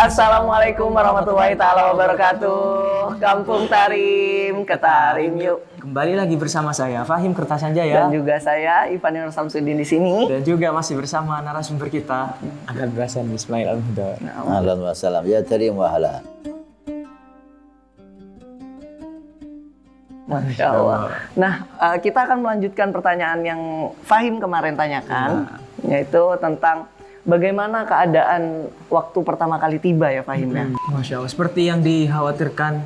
Assalamualaikum warahmatullahi taala wabarakatuh. Kampung Tarim, ke Tarim yuk. Kembali lagi bersama saya Fahim Kertasanjaya Dan juga saya Ivan Nur Samsudin di sini. dan juga masih bersama narasumber kita Ahmad Hasan Ismail Al-Huda. Ahlan wa salam ya Tarim wa hala. Masya Allah. Nah, kita akan melanjutkan pertanyaan yang Fahim kemarin tanyakan, yaitu tentang bagaimana keadaan waktu pertama kali tiba ya Fahim ya. Masya Allah, seperti yang dikhawatirkan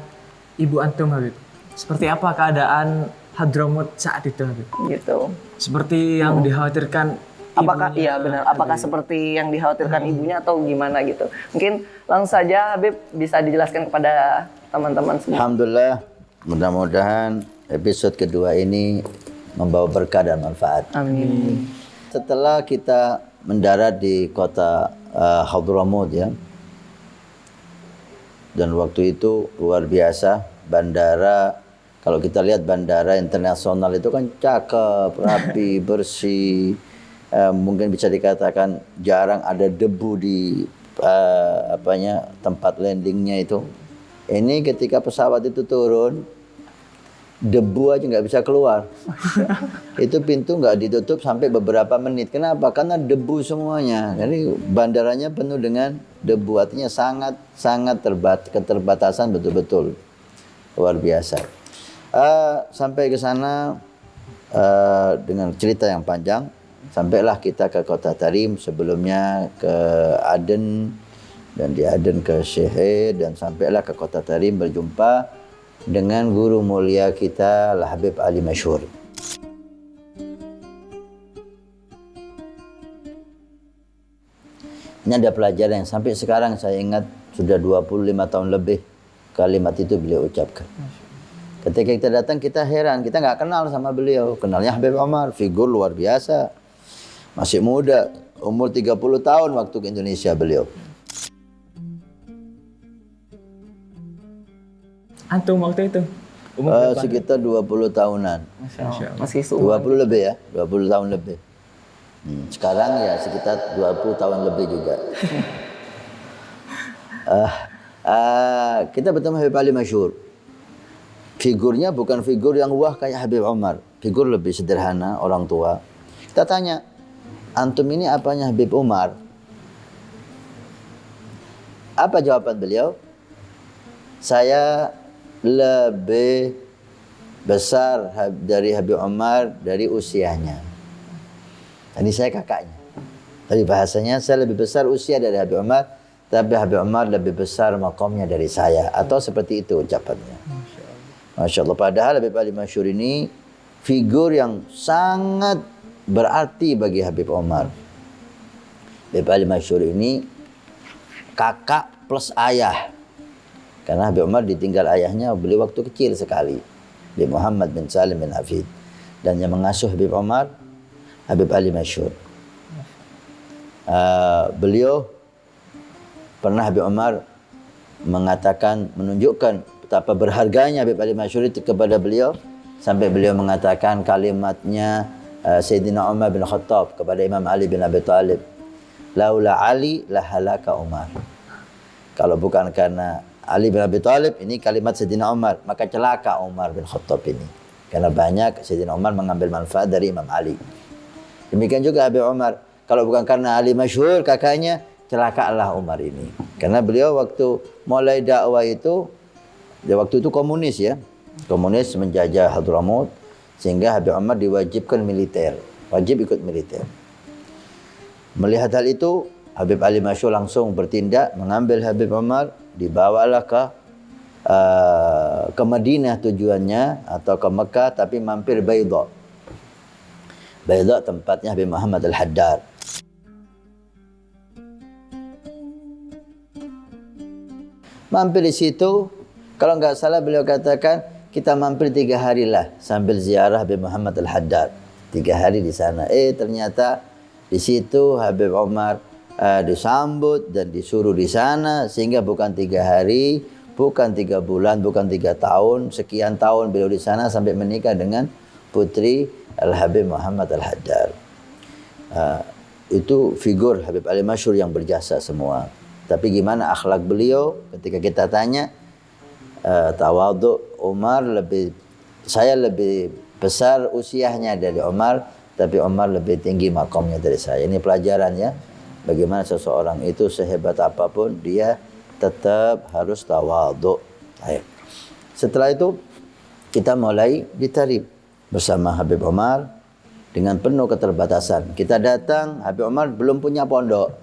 Ibu Antum Habib. Seperti apa keadaan Hadramut saat itu Habib? Gitu. Seperti yang dikhawatirkan Apakah ibunya, iya benar? Apakah seperti yang dikhawatirkan ibunya atau gimana gitu? Mungkin langsung saja Habib bisa dijelaskan kepada teman-teman semua. Alhamdulillah, mudah-mudahan episode kedua ini membawa berkah dan manfaat. Amin. Setelah kita mendarat di kota Hadramut ya, dan waktu itu luar biasa, bandara, kalau kita lihat bandara internasional itu kan cakep, rapi, bersih, mungkin bisa dikatakan jarang ada debu di tempat landingnya itu. Ini ketika pesawat itu turun, debu aja nggak bisa keluar. Itu pintu nggak ditutup sampai beberapa menit. Kenapa? Karena debu semuanya. Jadi bandaranya penuh dengan debu. Artinya sangat keterbatasan betul-betul luar biasa. Sampai ke sana dengan cerita yang panjang, sampailah kita ke kota Tarim, sebelumnya ke Aden, dan di Aden ke Syekh, dan sampailah ke kota Tarim berjumpa dengan guru mulia kita Al-Habib Ali Masyhur. Ini ada pelajaran yang sampai sekarang saya ingat, sudah 25 tahun lebih kalimat itu beliau ucapkan. Ketika kita datang kita heran, kita nggak kenal sama beliau. Kenalnya Habib Omar, figur luar biasa. Masih muda, umur 30 tahun waktu ke Indonesia beliau. Antum waktu itu? Umur berapa? Sekitar 20 tahunan. Masya Allah. Masih seumuran. 20 lebih ya, 20 tahun lebih. Sekarang ya sekitar 20 tahun lebih juga. Kita bertemu Habib Ali Masyhur. Figurnya bukan figur yang wah kayak Habib Omar. Figur lebih sederhana, orang tua. Kita tanya, antum ini apanya Habib Umar? Apa jawaban beliau? Saya lebih besar dari Habib Omar dari usianya. Tadi saya kakaknya. Tapi bahasanya saya lebih besar usia dari Habib Omar, tapi Habib Omar lebih besar makamnya dari saya. Atau seperti itu ucapannya. Masya Allah. Padahal Habib Ali Masyhur ini figur yang sangat berarti bagi Habib Omar. Habib Ali Masyhur ini kakak plus ayah. Karena Habib Omar ditinggal ayahnya beliau waktu kecil sekali. Habib Muhammad bin Salim bin Hafid. Dan yang mengasuh Habib Omar, Habib Ali Masyhur. Beliau pernah Habib Omar mengatakan, menunjukkan betapa berharganya Habib Ali Masyhur itu kepada beliau. Sampai beliau mengatakan kalimatnya Sayyidina Umar bin Khattab kepada Imam Ali bin Abi Thalib. Laula Ali lahalaka Umar. Kalau bukan karena Ali bin Abi Thalib, ini kalimat Sayyidina Umar, maka celaka Umar bin Khattab ini. Karena banyak Sayyidina Umar mengambil manfaat dari Imam Ali. Demikian juga Habib Umar, kalau bukan karena Ali Masyhur kakaknya, celakalah Umar ini. Karena beliau waktu mulai dakwah itu, waktu itu komunis ya. Komunis menjajah Hadramut, sehingga Habib Umar diwajibkan militer, wajib ikut militer. Melihat hal itu, Habib Ali Masyhur langsung bertindak, mengambil Habib Umar, dibawalah ke Madinah tujuannya, atau ke Mekah, tapi mampir Baydha. Baydha tempatnya Habib Muhammad Al-Haddad. Mampir di situ, kalau nggak salah beliau katakan, kita mampir 3 hari lah sambil ziarah Habib Muhammad Al-Haddad. 3 hari di sana. Ternyata di situ Habib Umar disambut dan disuruh di sana, sehingga bukan 3 hari, bukan 3 bulan, bukan 3 tahun, sekian tahun beliau di sana sampai menikah dengan putri Al-Habib Muhammad Al-Haddad. Itu figur Habib Ali Masyhur yang berjasa semua. Tapi gimana akhlak beliau ketika kita tanya, tawadhu Umar saya lebih besar usianya dari Umar, tapi Umar lebih tinggi makamnya dari saya. Ini pelajaran ya, bagaimana seseorang itu sehebat apapun dia tetap harus tawadhu. Baik. Setelah itu kita mulai ditarif bersama Habib Umar dengan penuh keterbatasan. Kita datang, Habib Umar belum punya pondok.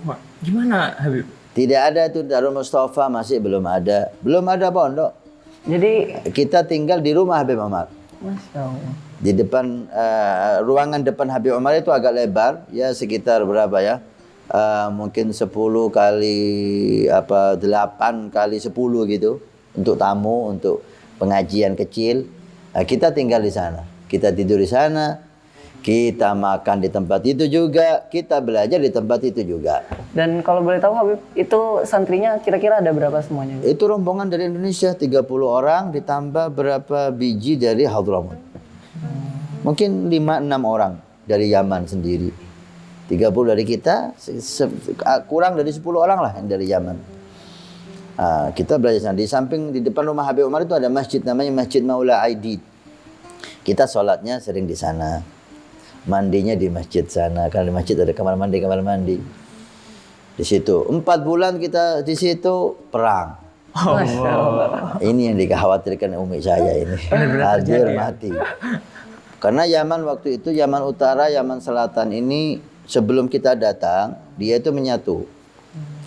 Wah, gimana Habib? Tidak ada itu Darul Mustafa, masih belum ada pondok. Jadi Kita tinggal di rumah Habib Umar. Masya Allah. Di depan ruangan depan Habib Umar itu agak lebar, ya sekitar berapa ya? Mungkin 10 kali 8 kali 10 gitu untuk tamu, untuk pengajian kecil. Kita tinggal di sana. Kita tidur di sana. Kita makan di tempat itu juga, kita belajar di tempat itu juga. Dan kalau boleh tahu Habib, itu santrinya kira-kira ada berapa semuanya? Itu rombongan dari Indonesia 30 orang ditambah berapa biji dari Hadramut. Mungkin 5-6 orang dari Yaman sendiri. 30 dari kita, kurang dari 10 orang lah yang dari Yaman. Kita belajar sana. Di samping di depan rumah Habib Umar itu ada masjid namanya Masjid Maula Aidid. Kita sholatnya sering di sana. Mandinya di masjid sana, karena di masjid ada kamar mandi. Di situ 4 bulan kita di situ perang. Masya Allah. Ini yang dikhawatirkan umi saya ini. Hadir mati. Karena Yaman waktu itu, Yaman Utara, Yaman Selatan ini sebelum kita datang, dia itu menyatu.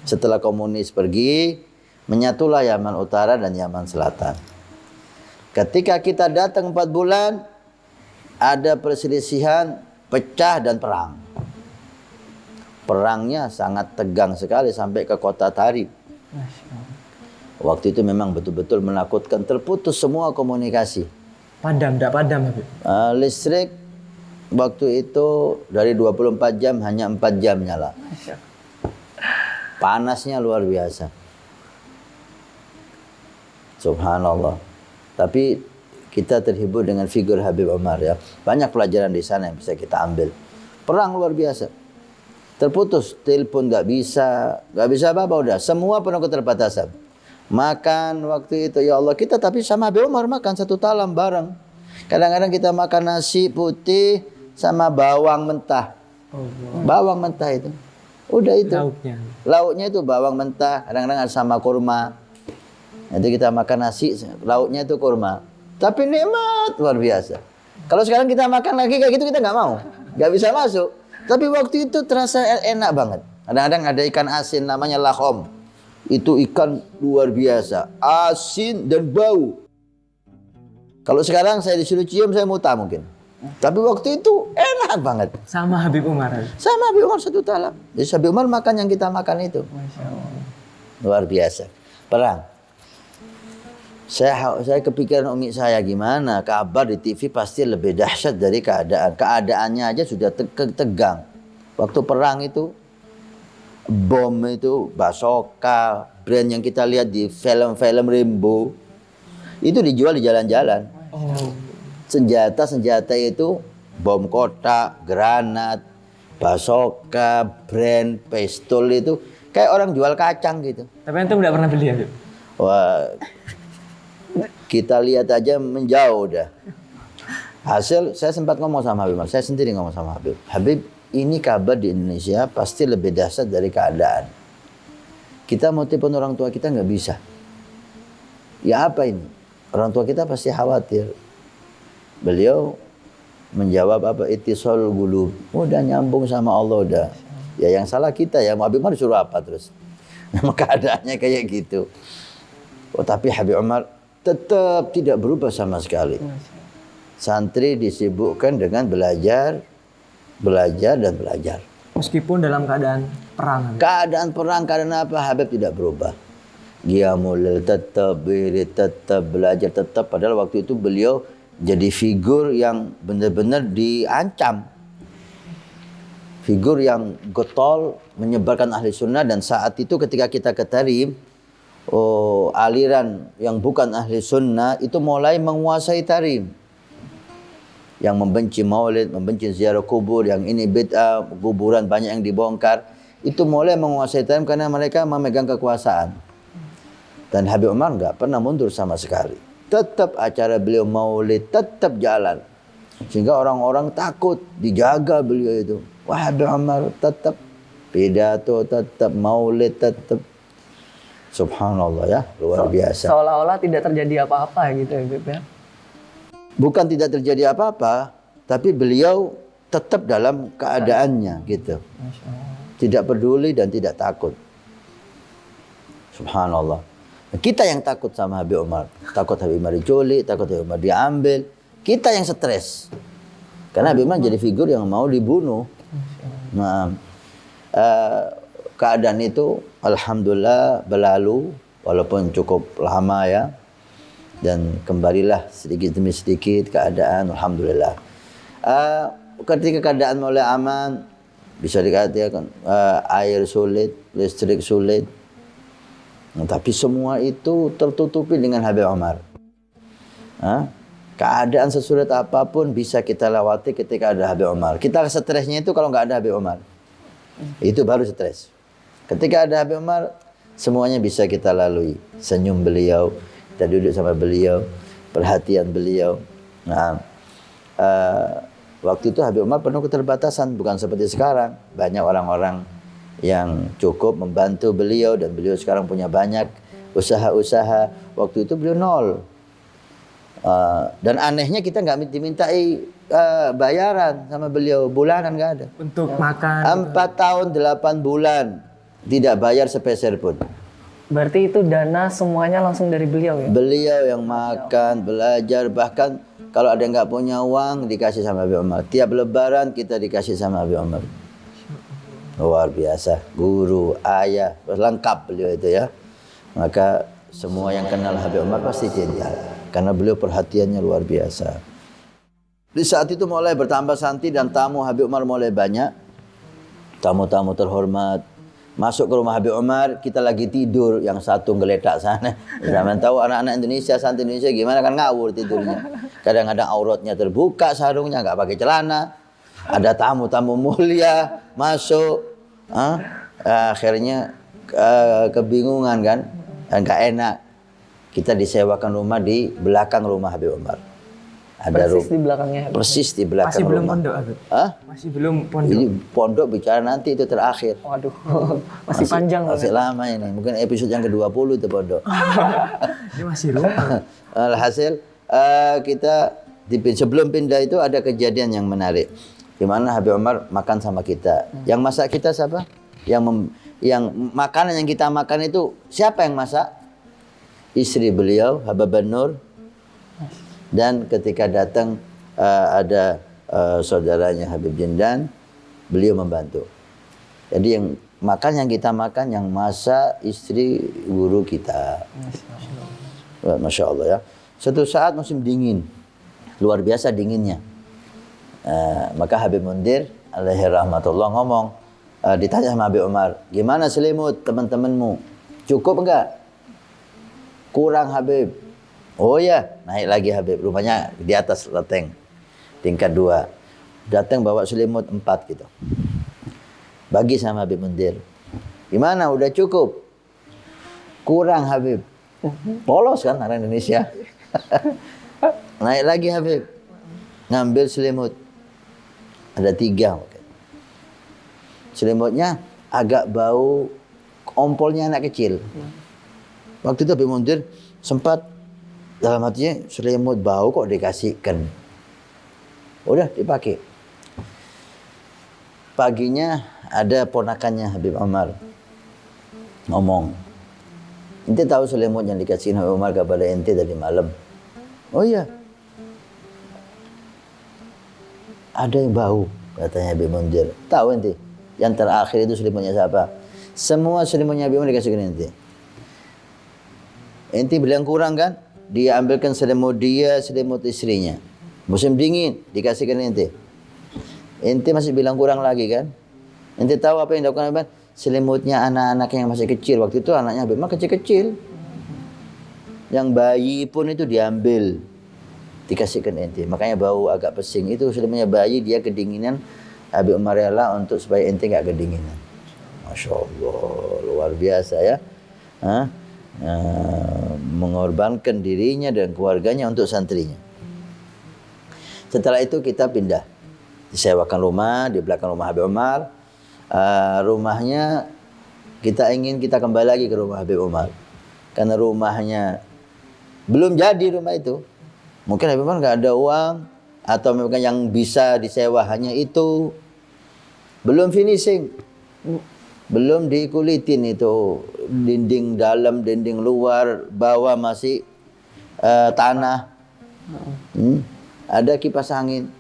Setelah komunis pergi, menyatulah Yaman Utara dan Yaman Selatan. Ketika kita datang 4 bulan, ada perselisihan, pecah dan perang. Perangnya sangat tegang sekali sampai ke kota Tarib. Waktu itu memang betul-betul menakutkan, terputus semua komunikasi. Padam, tidak padam Habib. Listrik waktu itu dari 24 jam hanya 4 jam nyala. Panasnya luar biasa. Subhanallah. Tapi kita terhibur dengan figur Habib Umar ya. Banyak pelajaran di sana yang bisa kita ambil. Perang luar biasa. Terputus, telepon nggak bisa apa-apa udah. Semua penuh keterbatasan. Makan waktu itu ya Allah kita tapi sama Habib Umar makan satu talam bareng. Kadang-kadang kita makan nasi putih sama bawang mentah. Bawang mentah itu. Udah itu. Lauknya itu bawang mentah, kadang-kadang sama kurma. Nanti kita makan nasi, lauknya itu kurma. Tapi nikmat luar biasa. Kalau sekarang kita makan lagi kayak gitu kita nggak mau, nggak bisa masuk. Tapi waktu itu terasa enak banget. Kadang-kadang ada ikan asin namanya lahom. Itu ikan luar biasa, asin dan bau. Kalau sekarang saya disuruh cium saya muntah mungkin. Tapi waktu itu enak banget. Sama Habib Umar. Sama Habib Umar satu talam. Jadi Habib Umar makan yang kita makan itu. Luar biasa. Perang. Saya kepikiran umi saya gimana kabar di TV pasti lebih dahsyat dari keadaan. Keadaannya aja sudah tegang. Waktu perang itu bom itu, basoka, brand yang kita lihat di film-film Rambo itu dijual di jalan-jalan. Senjata itu bom kotak, granat, basoka, brand, pistol itu kayak orang jual kacang gitu. Tapi antum tidak pernah beli Habib? Wah, kita lihat aja menjauh dah. Hasil saya sempat ngomong sama Habib, saya sendiri ngomong sama Habib. Habib, ini kabar di Indonesia pasti lebih dahsyat dari keadaan. Kita mau telepon orang tua kita nggak bisa. Ya apa ini? Orang tua kita pasti khawatir. Beliau menjawab apa? Ittisal qulub. Udah nyambung sama Allah udah. Ya yang salah kita ya. Habib Umar disuruh apa terus? Memang keadaannya kayak gitu. Oh, tapi Habib Umar tetap tidak berubah sama sekali. Santri disibukkan dengan belajar dan belajar. Meskipun dalam keadaan perang. Habib. Keadaan perang karena apa? Habib tidak berubah. Qiyamul tetap wirid, tetap belajar, tetap. Padahal waktu itu beliau jadi figur yang benar-benar diancam. Figur yang getol menyebarkan ahli sunnah, dan saat itu ketika kita ke Tarim, aliran yang bukan ahli sunnah itu mulai menguasai Tarim. Yang membenci maulid, membenci ziarah kubur, yang ini bid'ah, kuburan banyak yang dibongkar. itu mulai menguasai time karena mereka memegang kekuasaan. Dan Habib Umar nggak pernah mundur sama sekali. Tetap acara beliau maulid tetap jalan. Sehingga orang-orang takut, dijaga beliau itu. Wah, Habib Umar tetap pidato, tetap maulid, tetap. Subhanallah ya, luar biasa. Seolah-olah tidak terjadi apa-apa gitu ya Habib ya. Bukan tidak terjadi apa-apa, tapi beliau tetap dalam keadaannya gitu. Tidak peduli dan tidak takut. Subhanallah. Kita yang takut sama Habib Umar. Takut Habib Umar diculik, takut Habib Umar diambil. Kita yang stres. Karena Habib Umar jadi figur yang mau dibunuh. Nah, keadaan itu alhamdulillah berlalu. Walaupun cukup lama ya. Dan kembalilah sedikit demi sedikit keadaan alhamdulillah. Ketika keadaan mulai aman, bisa dikatakan air sulit, listrik sulit. Nah, tapi semua itu tertutupi dengan Habib Umar. Keadaan sesulit apapun bisa kita lewati ketika ada Habib Umar. Kita stresnya itu kalau nggak ada Habib Umar. Itu baru stres. Ketika ada Habib Umar, semuanya bisa kita lalui. Senyum beliau, kita duduk sama beliau, perhatian beliau. Nah, waktu itu Habib Umar penuh keterbatasan, bukan seperti sekarang. Banyak orang-orang yang cukup membantu beliau dan beliau sekarang punya banyak usaha-usaha. Waktu itu beliau nol. Dan anehnya kita nggak dimintai bayaran sama beliau, bulanan nggak ada. Untuk makan. 4 tahun 8 bulan tidak bayar sepeser pun. Berarti itu dana semuanya langsung dari beliau ya? Beliau yang makan, belajar, bahkan kalau ada yang nggak punya uang dikasih sama Habib Umar. Tiap lebaran kita dikasih sama Habib Umar. Luar biasa, guru, ayah, lengkap beliau itu ya. Maka semua yang kenal Habib Umar pasti cinta. Karena beliau perhatiannya luar biasa. Di saat itu mulai bertambah santri dan tamu Habib Umar mulai banyak. Tamu-tamu terhormat. Masuk ke rumah Habib Umar, kita lagi tidur, yang satu geletak sana. Zaman tahu anak-anak Indonesia, santri Indonesia gimana kan ngawur tidurnya. Kadang-kadang auratnya terbuka, sarungnya nggak pakai celana. Ada tamu-tamu mulia masuk, akhirnya kebingungan kan, nggak enak. Kita disewakan rumah di belakang rumah Habib Umar. Ada persis di belakangnya Habib. Persis di belakang Masih belum rumah. pondok, Habib? Masih belum pondok. Ini pondok bicara nanti itu terakhir. Waduh, masih panjang Masih banget. lama ini. Mungkin episode yang ke-20 itu pondok. Ini masih rumah. Alhasil kita sebelum pindah itu ada kejadian yang menarik. Di mana Habib Umar makan sama kita. Yang masak kita siapa? Yang makanan yang kita makan itu siapa yang masak? Istri beliau, Habibah Nur. Dan ketika datang ada saudaranya Habib Jindan, beliau membantu. Jadi yang kita makan, yang masak istri guru kita. Masya Allah ya. Suatu saat musim dingin, luar biasa dinginnya. Maka Habib Mundir alaihi rahmatullah ngomong, ditanya sama Habib Umar, gimana selimut teman-temanmu? Cukup enggak? Kurang Habib. Oh ya, naik lagi Habib. Rumahnya di atas loteng, tingkat 2. Datang bawa selimut 4 gitu. Bagi sama Habib Mundir. Gimana? Udah cukup? Kurang Habib. Polos kan orang Indonesia. Naik lagi Habib. Ngambil selimut. Ada 3. Selimutnya agak bau ompolnya anak kecil. Waktu itu Habib Mundir sempat dalam hatinya, selimut bau kok dikasihkan. Udah dipakai. Paginya ada ponakannya Habib Umar ngomong, ente tahu selimut yang dikasihin Habib Umar kepada ente tadi malam? Oh iya. Ada yang bau, katanya Habib Mundir. Tahu ente? Yang terakhir itu selimutnya siapa? Semua selimutnya Habib Umar dikasihkan ente. Ente bilang kurang kan? Dia ambilkan selimut dia, selimut istrinya. Musim dingin, dikasihkan ente. Ente masih bilang kurang lagi kan? Ente tahu apa yang dilakukan Habib? Selimutnya anak-anak yang masih kecil. Waktu itu anaknya Habib mah kecil-kecil. Yang bayi pun itu diambil, dikasihkan ente. Makanya bau agak pesing. Itu selimutnya bayi, dia kedinginan. Habib Umar rela untuk supaya ente nggak kedinginan. Masya Allah, luar biasa ya. Hah? Mengorbankan dirinya dan keluarganya untuk santrinya. Setelah itu kita pindah, disewakan rumah di belakang rumah Habib Umar. Rumahnya kita kembali lagi ke rumah Habib Umar, karena rumahnya belum jadi rumah itu. Mungkin Habib Umar nggak ada uang, atau mungkin yang bisa disewa hanya itu. Belum finishing, belum dikulitin itu, dinding dalam, dinding luar, bawah masih tanah. Ada kipas angin.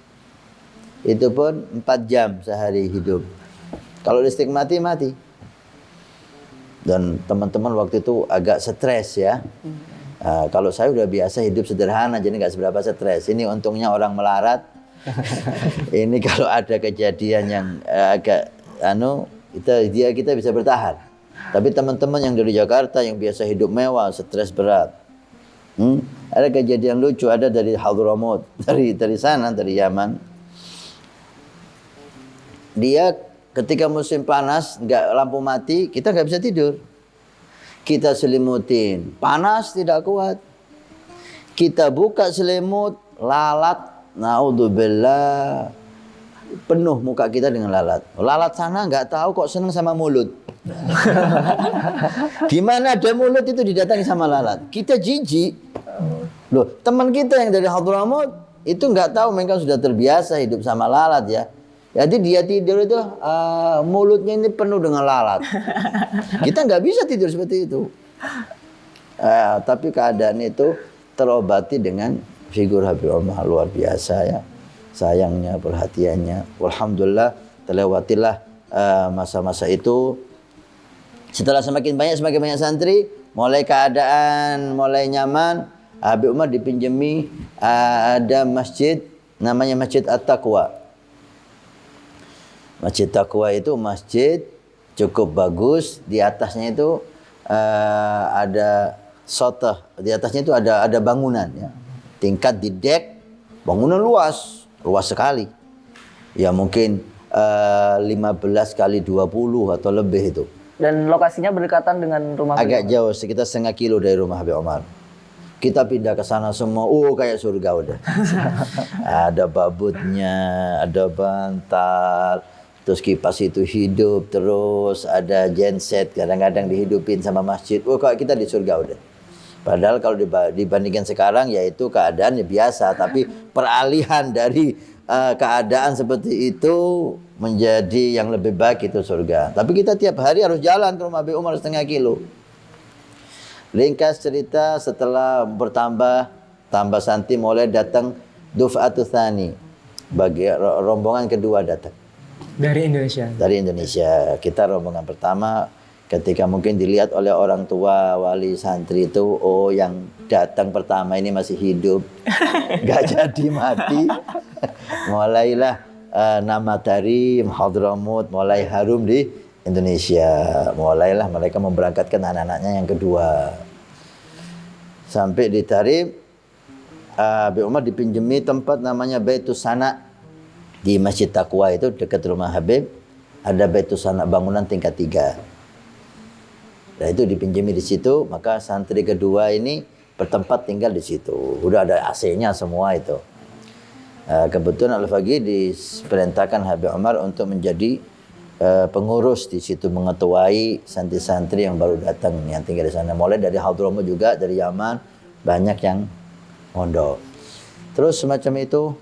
Itu pun 4 jam sehari hidup. Kalau listrik mati. Dan teman-teman waktu itu agak stres ya. Kalau saya udah biasa hidup sederhana, jadi nggak seberapa stres. Ini untungnya orang melarat. Ini kalau ada kejadian yang agak kita bisa bertahan. Tapi teman-teman yang dari Jakarta yang biasa hidup mewah, stres berat. Ada kejadian lucu, ada dari Hadramaut, dari sana, dari Yaman. Dia ketika musim panas, lampu mati, kita nggak bisa tidur. Kita selimutin, panas tidak kuat. Kita buka selimut, lalat, naudzubillah, penuh muka kita dengan lalat. Lalat sana nggak tahu kok seneng sama mulut. Di mana ada mulut itu didatangi sama lalat. Kita jijik. Loh, teman kita yang dari Hadramaut itu nggak tahu, mereka sudah terbiasa hidup sama lalat ya. Jadi dia tidur itu mulutnya ini penuh dengan lalat. Kita nggak bisa tidur seperti itu. Tapi keadaan itu terobati dengan figur Habib Umar, luar biasa ya. Sayangnya, perhatiannya. Alhamdulillah terlewatilah masa-masa itu. Setelah semakin banyak santri, mulai keadaan mulai nyaman, Habib Umar dipinjemi ada masjid namanya Masjid At-Taqwa. Masjid Taqwa itu masjid cukup bagus, di atasnya itu ada sotah, di atasnya itu ada bangunan ya. Tingkat di dek, bangunan luas sekali. Ya mungkin 15 kali 20 atau lebih itu. Dan lokasinya berdekatan dengan rumah Agak jauh, sekitar setengah kilo dari rumah Habib Umar. Kita pindah ke sana semua, kayak surga udah. Ada babutnya, ada bantal, terus kipas itu hidup terus, ada genset kadang-kadang dihidupin sama masjid. Kayak kita di surga udah. Padahal kalau dibandingkan sekarang ya itu keadaannya biasa, tapi peralihan dari keadaan seperti itu menjadi yang lebih baik itu surga. Tapi kita tiap hari harus jalan ke rumah Habib Umar setengah kilo. Ringkas cerita, setelah tambah santri mulai datang Duf'atu Tsani, bagi rombongan kedua datang. Dari Indonesia. Dari Indonesia. Kita rombongan pertama ketika mungkin dilihat oleh orang tua wali santri itu, yang datang pertama ini masih hidup, nggak jadi mati. Mulailah nama dari Hadramaut mulai harum di Indonesia. Mulailah mereka memberangkatkan anak-anaknya yang kedua. Sampai di Tarib, Habib Umar dipinjemi tempat namanya Baitus Sana. Di Masjid Taqwa itu dekat rumah Habib, ada Baitus Sana, bangunan tingkat 3. Dan itu dipinjemi di situ, maka santri kedua ini bertempat tinggal di situ. Udah ada AC-nya semua itu. Kebetulan Al-Faqih diperintahkan Habib Umar untuk menjadi pengurus di situ, mengetuai santri-santri yang baru datang yang tinggal di sana. Mulai dari Hadramaut juga, dari Yaman, banyak yang mondok. Terus semacam itu,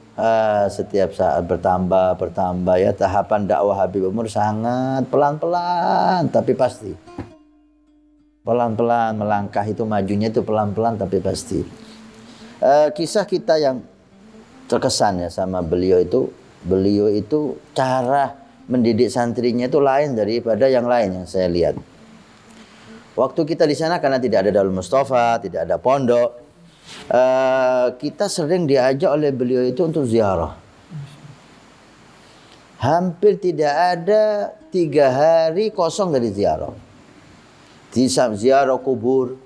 setiap saat bertambah ya. Tahapan dakwah Habib Umar sangat pelan-pelan tapi pasti. Pelan-pelan melangkah itu, majunya itu pelan-pelan tapi pasti. Kisah kita yang terkesan ya sama beliau itu cara mendidik santrinya itu lain daripada yang lain yang saya lihat. Waktu kita di sana karena tidak ada Darul Mustafa, tidak ada pondok, kita sering diajak oleh beliau itu untuk ziarah. Hampir tidak ada 3 hari kosong dari ziarah. Ziarah kubur,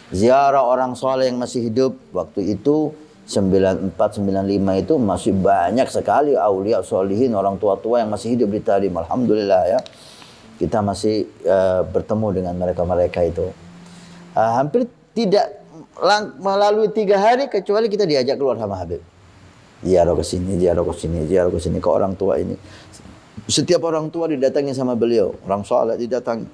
ziarah orang soleh yang masih hidup. Waktu itu 94, 95 itu masih banyak sekali aulia solihin, orang tua-tua yang masih hidup di Tarim. Alhamdulillah ya. kita masih bertemu dengan mereka-mereka itu. Hampir tidak melalui 3 hari kecuali kita diajak keluar sama Habib. Ziarah ke sini, ziarah ke sini, ziarah ke sini ke orang tua ini. Setiap orang tua didatangi sama beliau, orang soleh didatangi.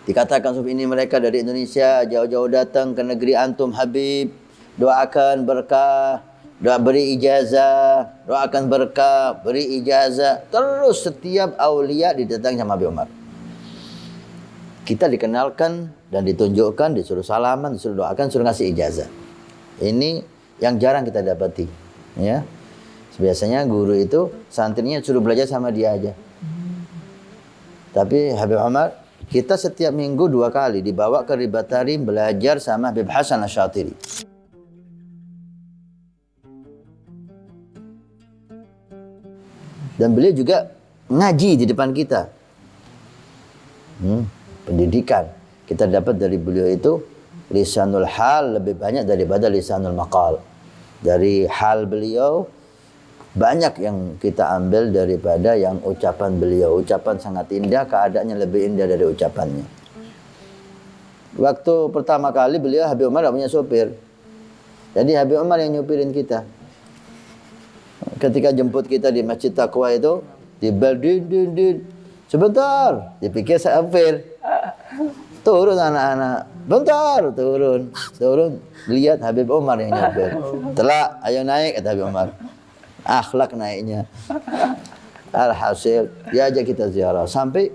Dikatakan ini mereka dari Indonesia jauh-jauh datang ke negeri antum Habib, doakan berkah, doa beri ijazah, doakan berkah, beri ijazah. Terus setiap aulia didatangi sama Habib Umar. Kita dikenalkan dan ditunjukkan, disuruh salaman, disuruh doakan, disuruh ngasih ijazah. Ini yang jarang kita dapati, ya. Biasanya guru itu santrinya suruh belajar sama dia aja. Tapi Habib Umar, kita setiap minggu 2 kali dibawa ke Ribatari belajar sama Habib Hasan Asy-Syatiri. Dan beliau juga ngaji di depan kita. Pendidikan. Kita dapat dari beliau itu lisanul hal lebih banyak daripada lisanul maqal. Dari hal beliau banyak yang kita ambil daripada yang ucapan beliau. Ucapan sangat indah, keadaannya lebih indah dari ucapannya. Waktu pertama kali beliau Habib Umar tidak punya sopir. Jadi Habib Umar yang nyupirin kita. Ketika jemput kita di Masjid Taqwa itu, di bel din. Sebentar, dipikir saya hampir. Turun anak-anak. Bentar, turun. Lihat Habib Umar yang nyupir. Telak, ayo naik, kata Habib Umar. Akhlak naiknya. Alhasil, diajak kita ziarah. Sampai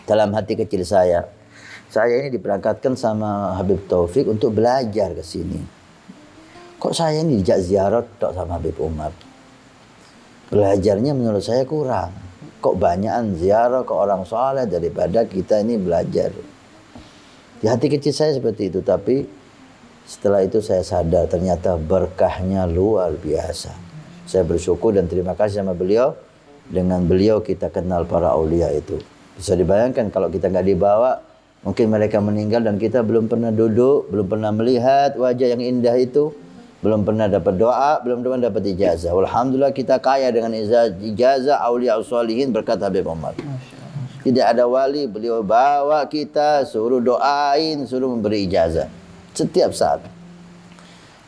dalam hati kecil saya ini diberangkatkan sama Habib Taufik untuk belajar ke sini. Kok saya ini dijak ziarah tok sama Habib Umar? Belajarnya menurut saya kurang. Kok banyakan ziarah ke orang soleh daripada kita ini belajar. Di hati kecil saya seperti itu. Tapi setelah itu saya sadar ternyata berkahnya luar biasa. Saya bersyukur dan terima kasih sama beliau. Dengan beliau kita kenal para aulia itu. Bisa dibayangkan kalau kita nggak dibawa, mungkin mereka meninggal dan kita belum pernah duduk, belum pernah melihat wajah yang indah itu, belum pernah dapat doa, belum pernah dapat ijazah. Alhamdulillah kita kaya dengan ijazah aulia sholihin berkat Habib Umar. Tidak ada wali, beliau bawa kita, suruh doain, suruh memberi ijazah setiap saat.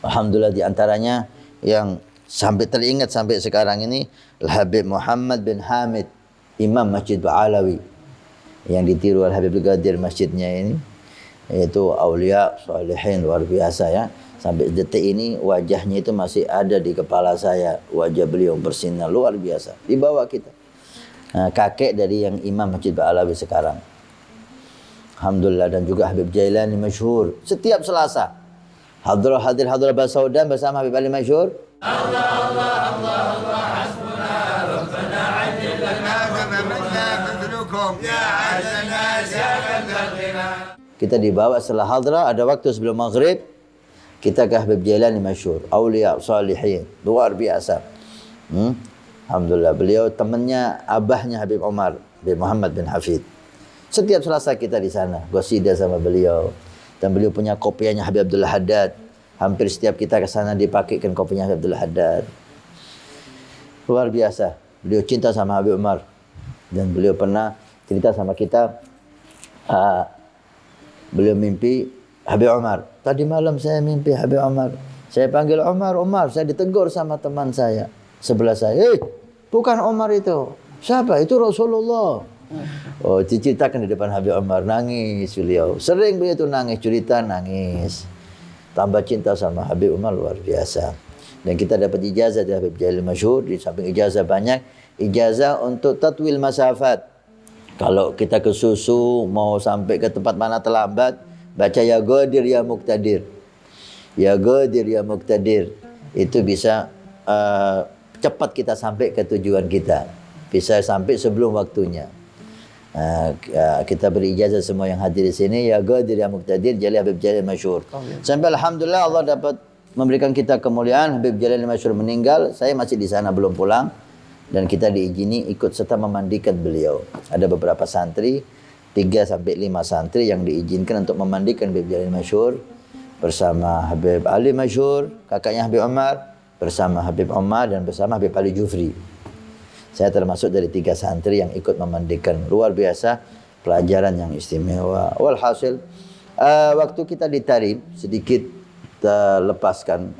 Alhamdulillah di antaranya yang sampai teringat sampai sekarang ini Habib Muhammad bin Hamid, Imam Masjid Ba'alawi, yang ditiru Al-Habib Qadir masjidnya ini, yaitu aulia sholihin luar biasa ya. Sampai detik ini wajahnya itu masih ada di kepala saya, wajah beliau bersinar luar biasa. Dibawa kita. Kakek dari yang Imam Masjid Ba'alawi sekarang. Alhamdulillah. Dan juga Habib Jailani masyhur setiap Selasa. Hadrah Basaudan bersama Habib Ali masyhur. Allah hasbuna rabbana ajil lana wa ya kita dibawa setelah hadrah, ada waktu sebelum maghrib kita ke Habib Jailani masyhur, aulia salihin luar biasa. Alhamdulillah, beliau temannya abahnya Habib Umar, Habib Muhammad bin Hafid. Setiap Selasa kita di sana gosida sama beliau. Dan beliau punya kopiahnya Habib Abdul Haddad. Hampir setiap kita ke sana dipakaikan kopinya Habib Abdul Haddad. Luar biasa. Beliau cinta sama Habib Umar. Dan beliau pernah cerita sama kita, beliau mimpi Habib Umar. Tadi malam saya mimpi Habib Umar. Saya panggil Umar. Saya ditegur sama teman saya sebelah saya. Bukan Umar itu. Siapa? Itu Rasulullah. Oh, diceritakan di depan Habib Umar, nangis beliau. Sering beliau itu nangis, cerita nangis. Tambah cinta sama Habib Umar luar biasa. Dan kita dapat ijazah dari Habib Jalil masyhur. Di samping ijazah banyak, ijazah untuk tatwil masafat. Kalau kita ke Susu mau sampai ke tempat mana terlambat, baca ya Qadir ya Muqtadir. Ya Qadir ya Muqtadir. Itu bisa cepat kita sampai ke tujuan kita. Bisa sampai sebelum waktunya. Kita beri ijazah semua yang hadir di sini ya Qadir ya Muqtadir Jalil Habib Jalil masyhur. Sampai alhamdulillah Allah dapat memberikan kita kemuliaan. Habib Jalil masyhur meninggal, saya masih di sana belum pulang dan kita diizini ikut serta memandikan beliau. Ada beberapa santri, 3 sampai 5 santri yang diizinkan untuk memandikan Habib Jalil masyhur bersama Habib Ali masyhur, kakaknya Habib Umar, bersama Habib Umar dan bersama Habib Ali Jufri. Saya termasuk dari 3 santri yang ikut memandikan. Luar biasa, pelajaran yang istimewa. Walhasil, waktu kita di Tarim, sedikit lepaskan.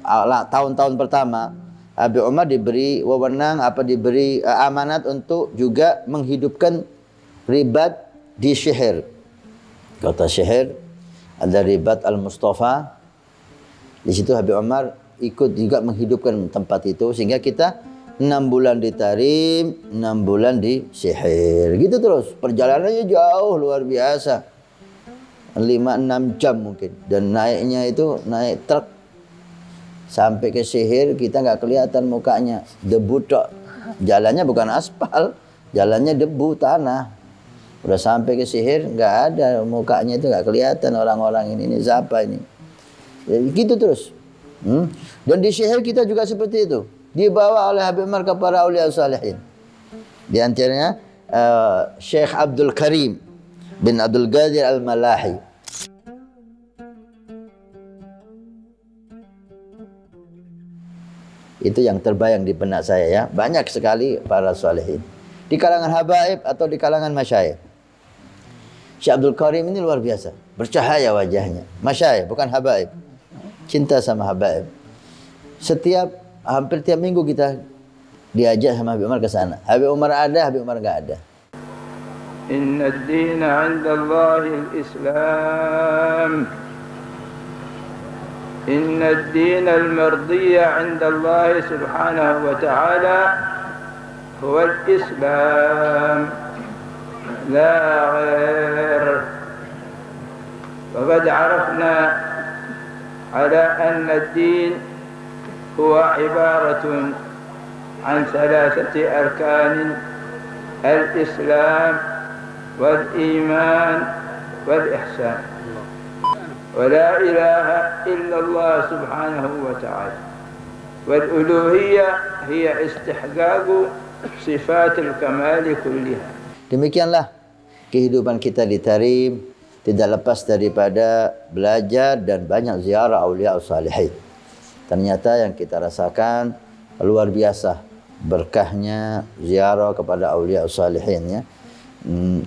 Tahun-tahun pertama, Habib Umar diberi wewenang, diberi amanat untuk juga menghidupkan ribat di Syihir. Kota Syihir, ada ribat Al-Mustafa. Di situ Habib Umar ikut juga menghidupkan tempat itu, sehingga kita 6 bulan di Tarim, 6 bulan di Syihir. Gitu terus. Perjalanannya jauh, luar biasa. 5-6 jam mungkin. Dan naiknya itu naik truk. Sampai ke Syihir kita nggak kelihatan mukanya. Debu tok. Jalannya bukan aspal. Jalannya debu, tanah. Udah sampai ke Syihir nggak ada mukanya, itu nggak kelihatan orang-orang ini siapa ini. Jadi gitu terus. Dan di Syihir kita juga seperti itu. Dibawa oleh Habib Umar kepada aulia salihin. Di antaranya Syekh Abdul Karim bin Abdul Qadir Al-Malahi. Itu yang terbayang di benak saya ya. Banyak sekali para salihin. Di kalangan habaib atau di kalangan masyayikh. Syekh Abdul Karim ini luar biasa. Bercahaya wajahnya. Masyayikh, bukan habaib. Cinta sama habaib. Hampir tiap minggu kita diajak sama Habib Umar ke sana. Habib Umar ada, Habib Umar enggak ada. Inna ad-dina 'inda Allahi al-Islam. Inna ad-dina al-mardiyya 'inda Allah subhanahu wa ta'ala huwa al-Islam. La ghair. وقد عرفنا على أن الدين هو عبارة عن 3 أركان: الإسلام والإيمان والإحسان. ولا إله إلا الله سبحانه وتعالى. والألوهية هي استحقاق صفات الكمال كلها. Demikianlah kehidupan kita di Tarim, tidak lepas daripada belajar dan banyak ziarah aulia salihin. Ternyata yang kita rasakan luar biasa berkahnya ziarah kepada aulia salihin ya.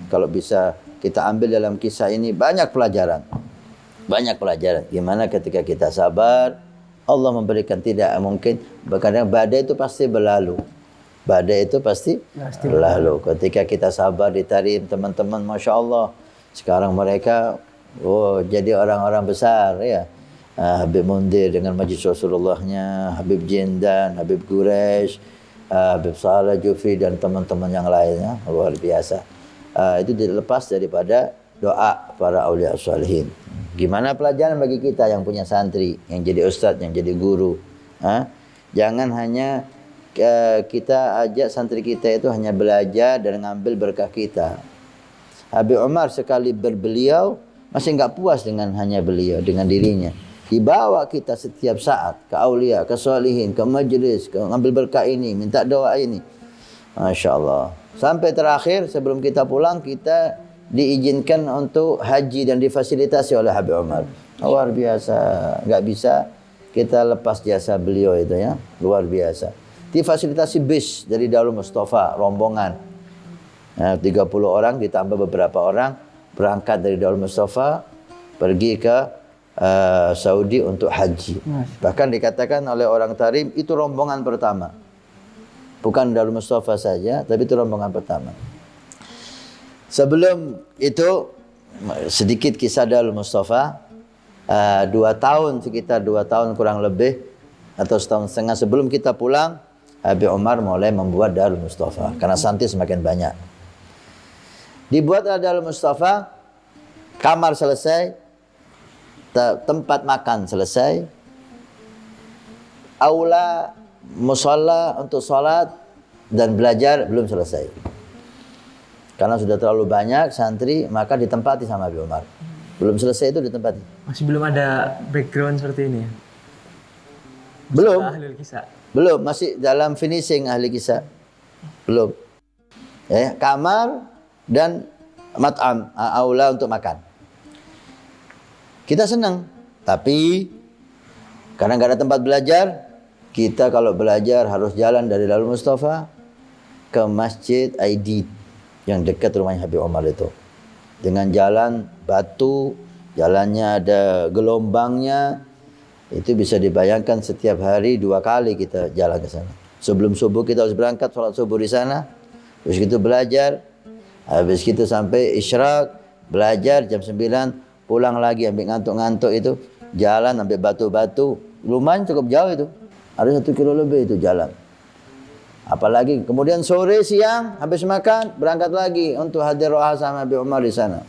Kalau bisa kita ambil dalam kisah ini banyak pelajaran. Banyak pelajaran. Gimana ketika kita sabar, Allah memberikan, tidak mungkin. Kadang badai itu pasti berlalu. Badai itu pasti berlalu. Ketika kita sabar di Tarim, teman-teman Masya Allah. Sekarang mereka jadi orang-orang besar ya. Habib Mundir dengan Majlis Rasulullahnya, Habib Jindan, Habib Quraisy, Habib Saleh Jufri dan teman-teman yang lainnya, luar biasa. Itu dilepas daripada doa para aulia salihin. Gimana pelajaran bagi kita yang punya santri, yang jadi ustadz, yang jadi guru? Jangan hanya kita ajak santri kita itu hanya belajar dan ngambil berkah kita. Habib Umar sekali berbeliau masih nggak puas dengan hanya beliau, dengan dirinya. Dibawa kita setiap saat ke aulia, ke salihin, ke majlis, ke ngambil berkah ini, minta doa ini. Masya Allah. Sampai terakhir sebelum kita pulang, kita diizinkan untuk haji dan difasilitasi oleh Habib Umar. Luar biasa. Nggak bisa kita lepas jasa beliau itu ya. Luar biasa. Difasilitasi bis dari Darul Mustafa, rombongan. 30 orang ditambah beberapa orang berangkat dari Darul Mustafa pergi ke Saudi untuk haji. Bahkan dikatakan oleh orang Tarim itu rombongan pertama. Bukan Darul Mustafa saja, tapi itu rombongan pertama. Sebelum itu sedikit kisah Darul Mustafa. 2 tahun, sekitar 2 tahun kurang lebih atau setahun setengah sebelum kita pulang, Habib Umar mulai membuat Darul Mustafa karena santri semakin banyak. Dibuat Darul Mustafa, kamar selesai, tempat makan selesai, aula musalla untuk sholat dan belajar belum selesai. Karena sudah terlalu banyak santri, maka ditempati sama Habib Umar. Belum selesai itu ditempati. Masih belum ada background seperti ini ya? Belum. Ahli kisah. Belum, masih dalam finishing ahli kisah. Belum. Ya, kamar dan mat'am, aula untuk makan. Kita senang, tapi karena nggak ada tempat belajar, kita kalau belajar harus jalan dari Darul Mustafa ke Masjid Aidit yang dekat rumahnya Habib Omar itu. Dengan jalan batu, jalannya ada gelombangnya, itu bisa dibayangkan setiap hari 2 kali kita jalan ke sana. Sebelum subuh kita harus berangkat sholat subuh di sana, terus kita belajar, habis itu sampai isyraq, belajar jam 9, pulang lagi ambil ngantuk-ngantuk itu, jalan ambil batu-batu, lumayan cukup jauh itu, ada 1 kilo lebih itu jalan. Apalagi kemudian sore siang habis makan berangkat lagi untuk hadir roha sama Habib Umar di sana.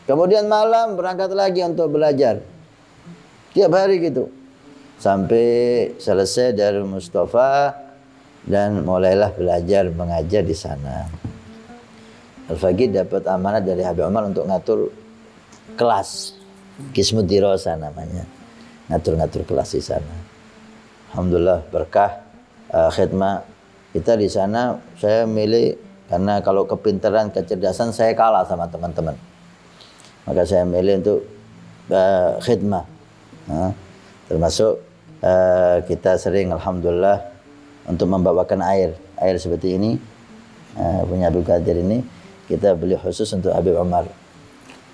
Kemudian malam berangkat lagi untuk belajar. Tiap hari gitu. Sampai selesai dari Mustafa dan mulailah belajar mengajar di sana. Al-Faqih dapat amanat dari Habib Umar untuk ngatur kelas. Qismud Dirasah namanya. Ngatur-ngatur kelas di sana. Alhamdulillah berkah khidmah kita di sana. Saya milih karena kalau kepintaran, kecerdasan saya kalah sama teman-teman. Maka saya milih untuk khidmah. Termasuk kita sering alhamdulillah untuk membawakan air seperti ini, punya Abdul Qadir ini kita beli khusus untuk Habib Umar.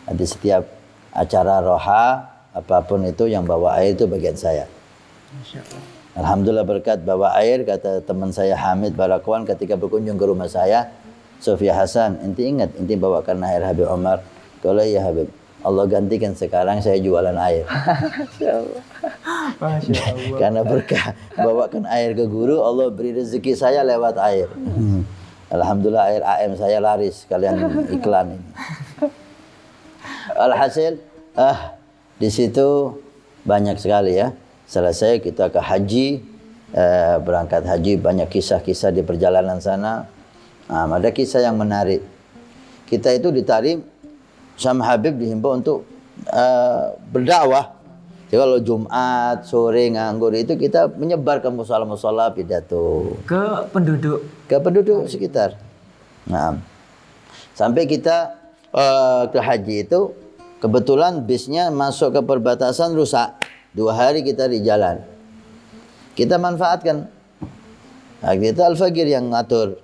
Nanti setiap acara roha apapun itu yang bawa air itu bagian saya. Alhamdulillah berkat bawa air, kata teman saya Hamid Barakwan ketika berkunjung ke rumah saya, Sofia Hasan, inti ingat, inti bawakan air Habib Umar. Kalau ya Habib, Allah gantikan sekarang saya jualan air. Masya Allah. Karena berkah bawakan air ke guru, Allah beri rezeki saya lewat air. Alhamdulillah air AM saya laris, kalian iklan ini. Alhasil, di situ banyak sekali ya. Selesai kita ke haji, berangkat haji, banyak kisah-kisah di perjalanan sana. Ada kisah yang menarik. Kita itu ditarik sama Habib, dihimbau untuk berdakwah. Jadi kalau Jumat, sore, nganggur itu kita menyebar ke musola-musola pidato. Ke penduduk? Ke penduduk sekitar. Sampai kita ke haji itu, kebetulan bisnya masuk ke perbatasan rusak. 2 hari kita di jalan. Kita manfaatkan. Nah, kita Al-Faqih yang ngatur.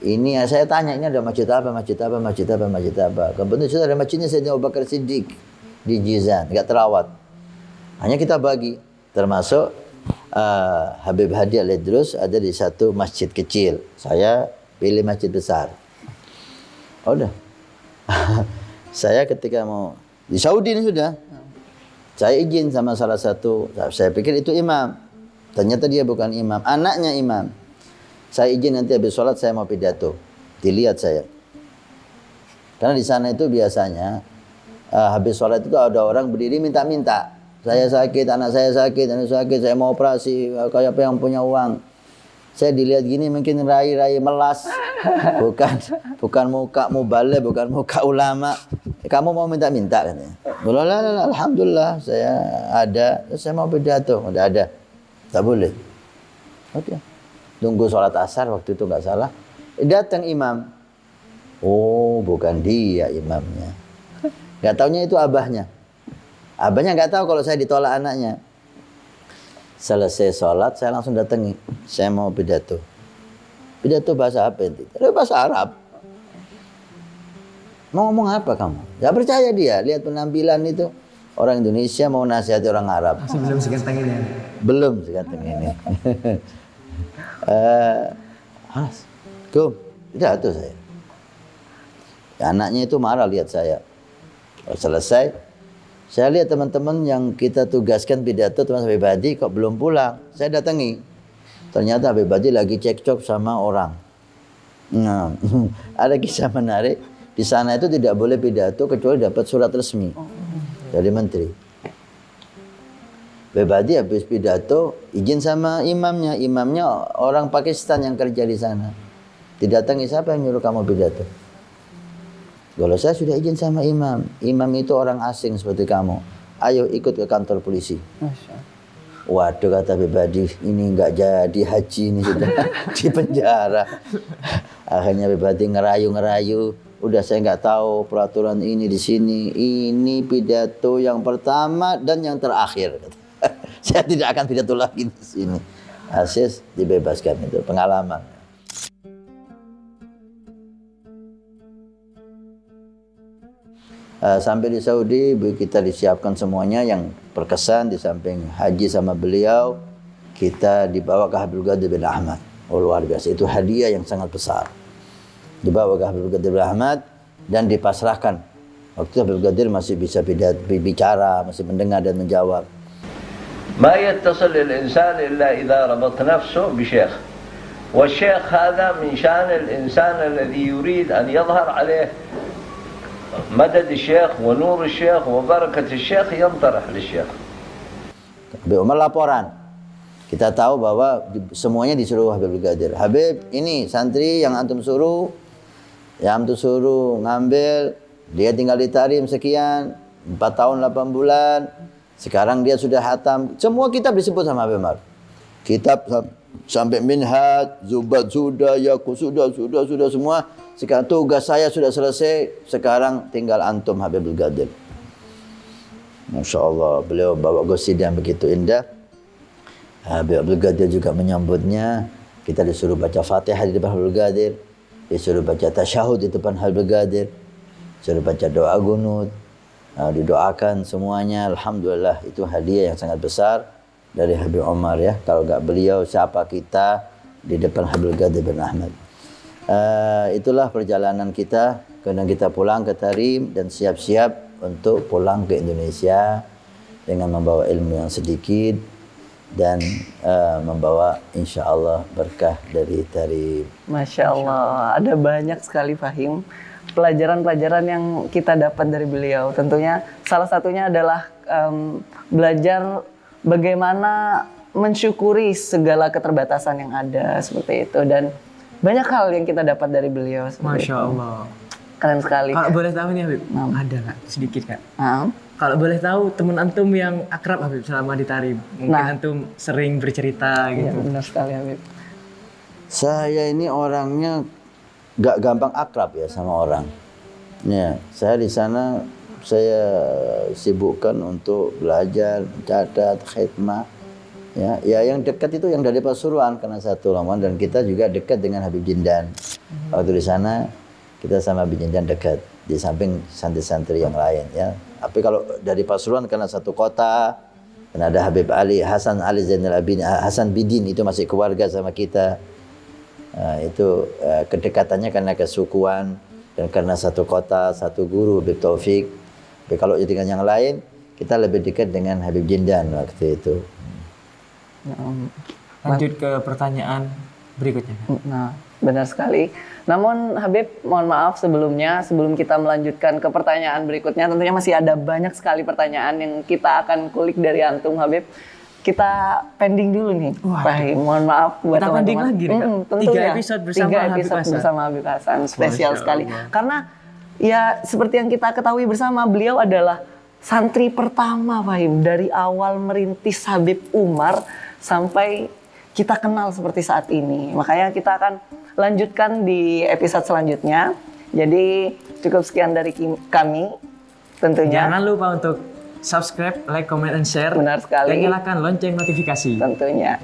Ini saya tanya, ini ada masjid apa, masjid apa, masjid apa, masjid apa. Kebetulan sudah ada masjidnya Sayyidina Abu Bakar Siddiq di Jizan, enggak terawat. Hanya kita bagi, termasuk Habib Hadi Al-Idrus ada di satu masjid kecil. Saya pilih masjid besar. Udah. Saya ketika mau di Saudi ini sudah, saya izin sama salah satu, saya pikir itu imam. Ternyata dia bukan imam, anaknya imam. Saya izin nanti habis sholat saya mau pidato. Dilihat saya. Karena di sana itu biasanya habis sholat itu ada orang berdiri minta-minta. Saya sakit, anak saya sakit, saya mau operasi, kayak apa yang punya uang. Saya dilihat gini mungkin rai-rai melas. Bukan muka muballigh, bukan muka ulama. Kamu mau minta-minta katanya. Alhamdulillah saya ada, saya mau pidato, udah ada. Tak boleh. Oke. Tunggu sholat asar waktu itu nggak salah. Datang imam. Oh, bukan dia imamnya. Nggak taunya itu abahnya. Abahnya nggak tahu kalau saya ditolak anaknya. Selesai sholat saya langsung datangi. Saya mau pidato. Pidato bahasa apa itu? Bahasa Arab. Mau ngomong apa kamu? Gak percaya dia, lihat penampilan itu. Orang Indonesia mau nasihati orang Arab. Masih belum seganteng ini. Belum seganteng ini. Pidato saya. Anaknya itu marah lihat saya. Selesai, saya lihat teman-teman yang kita tugaskan pidato, teman Habib Hadi kok belum pulang. Saya datangi. Ternyata Habib Hadi lagi cekcok sama orang. Nah, ada kisah menarik. Di sana itu tidak boleh pidato kecuali dapat surat resmi dari menteri. Habib Hadi habis pidato izin sama imamnya. Imamnya orang Pakistan yang kerja di sana. Didatangi, siapa yang nyuruh kamu pidato? Kalau saya sudah izin sama imam. Imam itu orang asing seperti kamu. Ayo ikut ke kantor polisi. Waduh, kata Habib Hadi, ini nggak jadi haji, ini sudah di penjara. Akhirnya Habib Hadi ngerayu-ngerayu. Udah saya nggak tahu peraturan ini di sini. Ini pidato yang pertama dan yang terakhir. Saya tidak akan pidato lagi di sini. Asis dibebaskan, itu pengalaman. Sampai di Saudi kita disiapkan semuanya yang berkesan. Di samping haji sama beliau, kita dibawa ke Habibul Qadir bin Ahmad. Oh, luar biasa, itu hadiah yang sangat besar. Dibawa ke Habibul Qadir bin Ahmad dan dipasrahkan. Waktu itu Habibul Qadir masih bisa bicara, masih mendengar dan menjawab. ما يتصل الإنسان إلا إذا ربط نفسه بشيخ والشيخ هذا من شأن الإنسان الذي يريد أن يظهر عليه مدد الشيخ ونور الشيخ وبركة الشيخ ينطرح للشيخ. Habib Umar laporan. Kita tahu bahwa semuanya disuruh Habibul Qadir. Habib, ini santri yang antum suruh ngambil, dia tinggal di Tarim sekian, 4 tahun 8 bulan. Sekarang dia sudah hatam. Semua kitab disebut sama Habib Umar. Kitab sampai Minhaj, Zubat sudah, Yaqut sudah semua. Sekarang tugas saya sudah selesai. Sekarang tinggal antum Habibul Qadir. Masya Allah, beliau bawa qasidah yang begitu indah. Habibul Qadir juga menyambutnya. Kita disuruh baca Fatihah di depan Habibul Qadir, disuruh baca tasyahud di depan Habibul Qadir, disuruh baca doa gunut. Didoakan semuanya. Alhamdulillah, itu hadiah yang sangat besar dari Habib Umar ya. Kalau enggak beliau, siapa kita di depan Habibul Qadir bin Ahmad. Itulah perjalanan kita. Kemudian kita pulang ke Tarim dan siap-siap untuk pulang ke Indonesia dengan membawa ilmu yang sedikit dan membawa insya Allah berkah dari Tarim. Masya Allah, ada banyak sekali Fahim pelajaran-pelajaran yang kita dapat dari beliau. Tentunya salah satunya adalah belajar bagaimana mensyukuri segala keterbatasan yang ada seperti itu, dan banyak hal yang kita dapat dari beliau. Masya Allah. Keren sekali. Kalau boleh tahu nih Habib, ada nggak sedikit Kak? Nah. Kalau boleh tahu teman antum yang akrab Habib selama di Tarim, mungkin antum sering bercerita gitu. Iya, benar sekali Habib. Saya ini orangnya gak gampang akrab ya sama orang. Ya, saya di sana saya sibukkan untuk belajar, mencatat, khidmah. Ya, yang dekat itu yang dari Pasuruan karena satu lama, dan kita juga dekat dengan Habib Jindan. Waktu di sana kita sama Habib Jindan dekat di samping santri-santri yang lain ya. Tapi kalau dari Pasuruan karena satu kota, dan ada Habib Ali Hasan Ali Zainal Abidin, Hasan Bidin itu masih keluarga sama kita. Itu kedekatannya karena kesukuan dan karena satu kota, satu guru, Habib Taufik. Tapi kalau dengan yang lain, kita lebih dekat dengan Habib Jindan waktu itu. Lanjut ke pertanyaan berikutnya. Nah, benar sekali. Namun Habib, mohon maaf sebelumnya, sebelum kita melanjutkan ke pertanyaan berikutnya, tentunya masih ada banyak sekali pertanyaan yang kita akan kulik dari antum Habib. Kita pending dulu nih, Fahim. Mohon maaf buat kita pending lagi nih, tentunya. 3 episode bersama Habib Hasan. Bersama Habib Hasan, spesial sekali. Karena ya seperti yang kita ketahui bersama, beliau adalah santri pertama Fahim, dari awal merintis Habib Umar sampai kita kenal seperti saat ini. Makanya kita akan lanjutkan di episode selanjutnya. Jadi cukup sekian dari kami tentunya. Jangan lupa untuk subscribe, like, comment, and share. Benar sekali. Dan nyalakan lonceng notifikasi. Tentunya.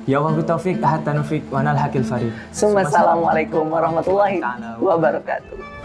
Ya wabillahi taufiq, hatta nufiq, wa nal hakil farid. Assalamualaikum warahmatullahi wabarakatuh.